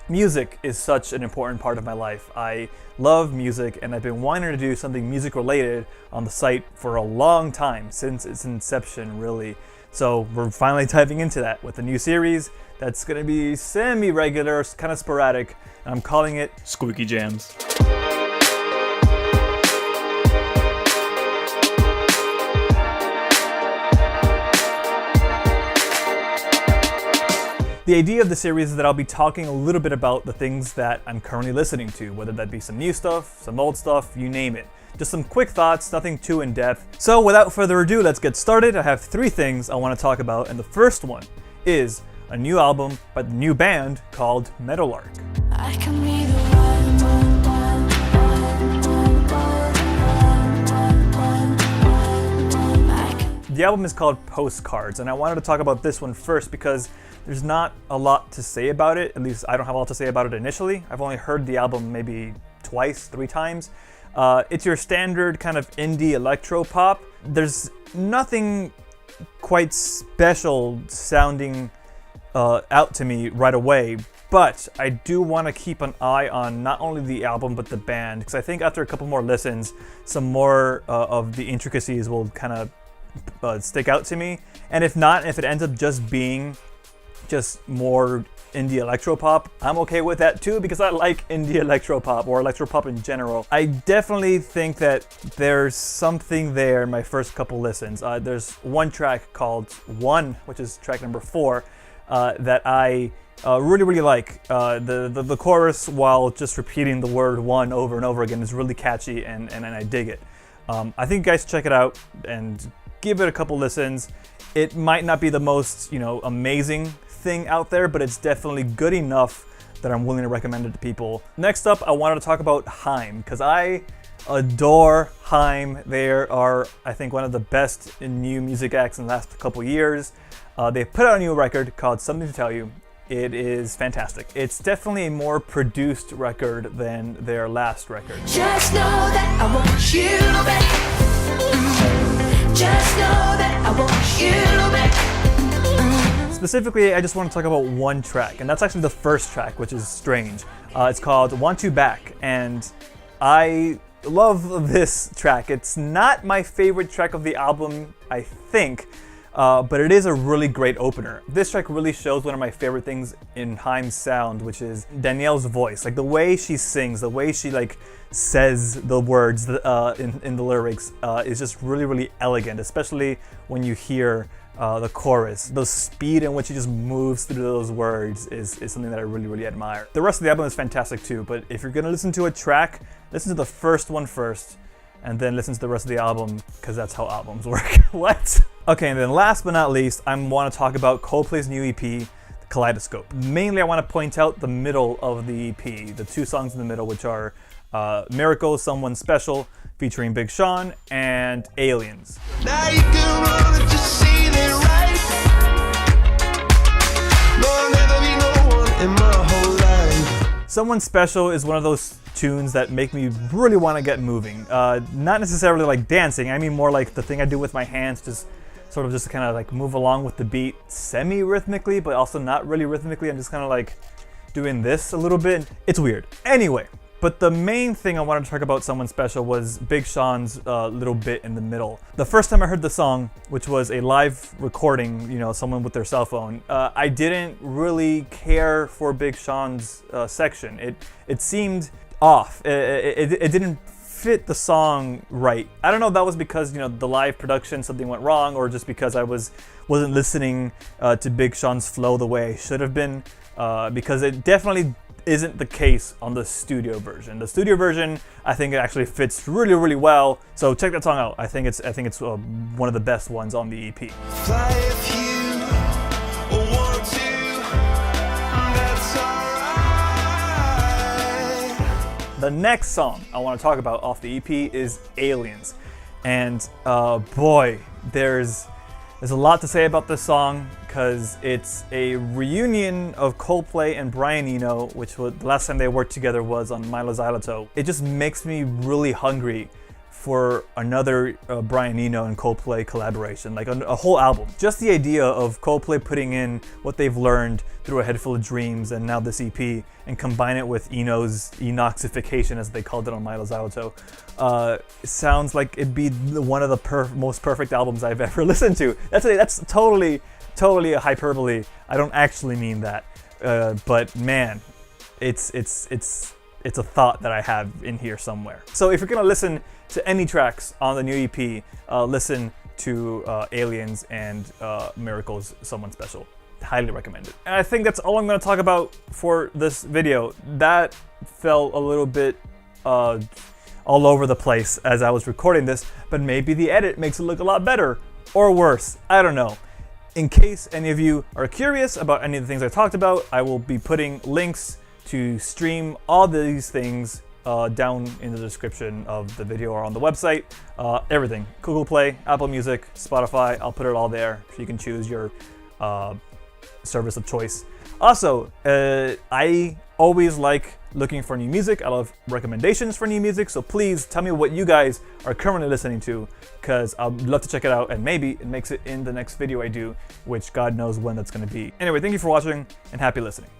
Music is such an important part of my life. I love music and I've been wanting to do something music related on the site for a long time, since its inception really. So we're finally diving into that with a new series that's going to be semi-regular, kind of sporadic, and I'm calling it Squeaky Jams. The idea of the series is that I'll be talking a little bit about the things that I'm currently listening to, whether that be some new stuff, some old stuff, you name it. Just some quick thoughts, nothing too in-depth. So without further ado, let's get started. I have 3 things I want to talk about, and the first one is a new album by the new band called Meadowlark. I can be the one. The album is called Postcards, and I wanted to talk about this one first because there's not a lot to say about it. At least I don't have a lot to say about it initially. I've only heard the album maybe twice, 3 times. It's your standard kind of indie electro pop. There's nothing quite special sounding out to me right away, but I do want to keep an eye on not only the album but the band, because I think after a couple more listens, some more of the intricacies will kind of stick out to me. And if not, if it ends up just being just more indie electropop, I'm okay with that too, because I like indie electropop or electropop in general. I definitely think that there's something there in my first couple listens. There's one track called One, which is track number 4, that I really like. The chorus, while just repeating the word one over and over again, is really catchy, and I dig it. I think you guys check it out and give it a couple listens. It might not be the most, amazing thing out there, but it's definitely good enough that I'm willing to recommend it to people. Next up, I wanted to talk about HAIM, because I adore HAIM. They are, I think, one of the best new music acts in the last couple years. They put out a new record called Something to Tell You. It is fantastic. It's definitely a more produced record than their last record. Just know that I want you back. Just know that I want you back. Specifically, I just want to talk about one track, and that's actually the first track, which is strange. It's called Want You Back, and I love this track. It's not my favorite track of the album, I think, but it is a really great opener. This track really shows one of my favorite things in HAIM's sound, which is Danielle's voice. Like the way she sings, the way she says the words in the lyrics is just really elegant, especially when you hear the chorus. The speed in which she just moves through those words is something that I really admire. The rest of the album is fantastic too, but if you're gonna listen to a track, listen to the first one first, and then listen to the rest of the album, because that's how albums work. What? Okay, and then last but not least, I want to talk about Coldplay's new EP, Kaleidoscope. Mainly, I want to point out the middle of the EP, the 2 songs in the middle, which are Miracle, Someone Special, featuring Big Sean, and Aliens. Now you can run and just see it right. There'll never be no one in my whole life. Someone Special is one of those tunes that make me really want to get moving. Not necessarily like dancing, I mean more like the thing I do with my hands, just kind of move along with the beat semi-rhythmically, but also not really rhythmically. I'm just kind of doing this a little bit. It's weird. Anyway, but the main thing I wanted to talk about Someone Special was Big Sean's little bit in the middle. The first time I heard the song, which was a live recording, someone with their cell phone, I didn't really care for Big Sean's section. It seemed off. It didn't fit the song right. I don't know if that was because the live production, something went wrong, or just because I wasn't listening to Big Sean's flow the way I should have been, because it definitely isn't the case on the studio version. The studio version, I think it actually fits really well. So check that song out. I think it's one of the best ones on the EP. Fly if you want to, that's alright. The next song I want to talk about off the EP is Aliens. And boy, there's a lot to say about this song, because it's a reunion of Coldplay and Brian Eno, which was the last time they worked together was on Milo Xyloto. It just makes me really hungry for another Brian Eno and Coldplay collaboration, like a whole album. Just the idea of Coldplay putting in what they've learned through A Head Full of Dreams and now this EP, and combine it with Eno's Enoxification, as they called it on Milo's Auto, sounds like it'd be one of the most perfect albums I've ever listened to. That's totally a hyperbole. I don't actually mean that, but man, it's a thought that I have in here somewhere. So if you're gonna listen to any tracks on the new EP, listen to Aliens and Miracles, Someone Special. Highly recommended. And I think that's all I'm gonna talk about for this video. That felt a little bit all over the place as I was recording this, but maybe the edit makes it look a lot better or worse. I don't know. In case any of you are curious about any of the things I talked about, I will be putting links to stream all these things down in the description of the video or on the website. Everything. Google Play, Apple Music, Spotify, I'll put it all there so you can choose your service of choice. Also, I always like looking for new music. I love recommendations for new music, so please tell me what you guys are currently listening to, because I'd love to check it out, and maybe it makes it in the next video I do, which God knows when that's going to be. Anyway, thank you for watching, and happy listening.